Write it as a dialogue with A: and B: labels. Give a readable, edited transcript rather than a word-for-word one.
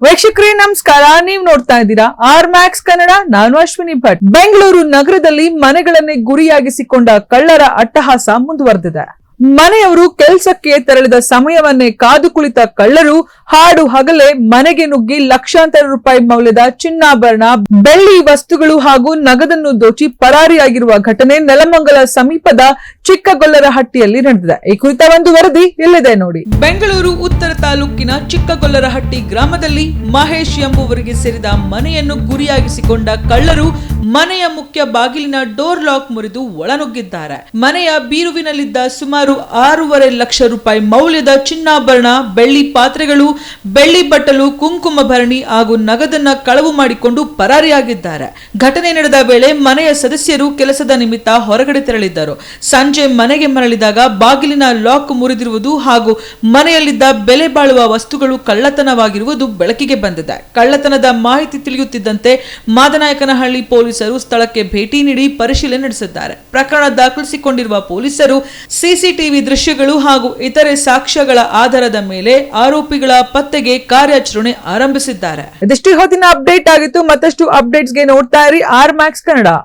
A: ವೀಕ್ಷಕರೇ ನಮಸ್ಕಾರ, ನೀವು ನೋಡ್ತಾ ಇದ್ದೀರಾ ಆರ್ ಮ್ಯಾಕ್ಸ್ ಕನ್ನಡ. ನಾನು ಅಶ್ವಿನಿ ಭಟ್. ಬೆಂಗಳೂರು ನಗರದಲ್ಲಿ ಮನೆಗಳನ್ನೇ ಗುರಿಯಾಗಿಸಿಕೊಂಡ ಕಳ್ಳರ ಅಟ್ಟಹಾಸ ಮುಂದುವರೆದಿದೆ. ಮನೆಯವರು ಕೆಲಸಕ್ಕೆ ತೆರಳಿದ ಸಮಯವನ್ನೇ ಕಾದು ಕುಳಿತ ಕಳ್ಳರು ಹಾಡು ಹಗಲೇ ಮನೆಗೆ ನುಗ್ಗಿ ಲಕ್ಷಾಂತರ ರೂಪಾಯಿ ಮೌಲ್ಯದ ಚಿನ್ನಾಭರಣ, ಬೆಳ್ಳಿ ವಸ್ತುಗಳು ಹಾಗೂ ನಗದನ್ನು ದೋಚಿ ಪರಾರಿಯಾಗಿರುವ ಘಟನೆ ನೆಲಮಂಗಲ ಸಮೀಪದ ಚಿಕ್ಕಗೊಲ್ಲರಹಟ್ಟಿಯಲ್ಲಿ ನಡೆದಿದೆ. ಈ ಕುರಿತ ಒಂದು ವರದಿ ಇಲ್ಲಿದೆ ನೋಡಿ. ಬೆಂಗಳೂರು ಉತ್ತರ ತಾಲೂಕಿನ ಚಿಕ್ಕಗೊಲ್ಲರಹಟ್ಟಿ ಗ್ರಾಮದಲ್ಲಿ ಮಹೇಶ್ ಎಂಬುವರಿಗೆ ಸೇರಿದ ಮನೆಯನ್ನು ಗುರಿಯಾಗಿಸಿಕೊಂಡ ಕಳ್ಳರು ಮನೆಯ ಮುಖ್ಯ ಬಾಗಿಲಿನ ಡೋರ್ ಲಾಕ್ ಮುರಿದು ಒಳನುಗ್ಗಿದ್ದಾರೆ. ಮನೆಯ ಬೀರುವಿನಲ್ಲಿದ್ದ ಸುಮಾರು 6.5 ಲಕ್ಷ ರೂಪಾಯಿ ಮೌಲ್ಯದ ಚಿನ್ನಾಭರಣ, ಬೆಳ್ಳಿ ಪಾತ್ರೆಗಳು, ಬೆಳ್ಳಿ ಬಟ್ಟಲು, ಕುಂಕುಮ ಭರಣಿ ಹಾಗೂ ನಗದನ್ನ ಕಳವು ಮಾಡಿಕೊಂಡು ಪರಾರಿಯಾಗಿದ್ದಾರೆ. ಘಟನೆ ನಡೆದ ವೇಳೆ ಮನೆಯ ಸದಸ್ಯರು ಕೆಲಸದ ನಿಮಿತ್ತ ಹೊರಗಡೆ ತೆರಳಿದ್ದರು. ಸಂಜೆ ಮನೆಗೆ ಮರಳಿದಾಗ ಬಾಗಿಲಿನ ಲಾಕ್ ಮುರಿದಿರುವುದು ಹಾಗೂ ಮನೆಯಲ್ಲಿದ್ದ ಬೆಲೆ ಬಾಳುವ ವಸ್ತುಗಳು ಕಳ್ಳತನವಾಗಿರುವುದು ಬೆಳಕಿಗೆ ಬಂದಿದೆ. ಕಳ್ಳತನದ ಮಾಹಿತಿ ತಿಳಿಯುತ್ತಿದ್ದಂತೆ ಮಾದನಾಯಕನಹಳ್ಳಿ ಪೊಲೀಸರು ಸ್ಥಳಕ್ಕೆ ಭೇಟಿ ನೀಡಿ ಪರಿಶೀಲನೆ ನಡೆಸಿದ್ದಾರೆ. ಪ್ರಕರಣ ದಾಖಲಿಸಿಕೊಂಡಿರುವ ಪೊಲೀಸರು ಸಿಸಿಟಿವಿ ದೃಶ್ಯಗಳು ಹಾಗೂ ಇತರೆ ಸಾಕ್ಷ್ಯಗಳ ಆಧಾರದ ಮೇಲೆ ಆರೋಪಿಗಳ ಪತ್ತೆಗೆ ಕಾರ್ಯಾಚರಣೆ ಆರಂಭಿಸಿದ್ದಾರೆ. ಇದಷ್ಟು ಹೊತ್ತಿನ ಅಪ್ಡೇಟ್ ಆಗಿತ್ತು. ಮತ್ತಷ್ಟು ಅಪ್ಡೇಟ್ಸ್ಗೆ ನೋಡ್ತಾ ಇರಿ ಆರ್ ಮ್ಯಾಕ್ಸ್ ಕನ್ನಡ.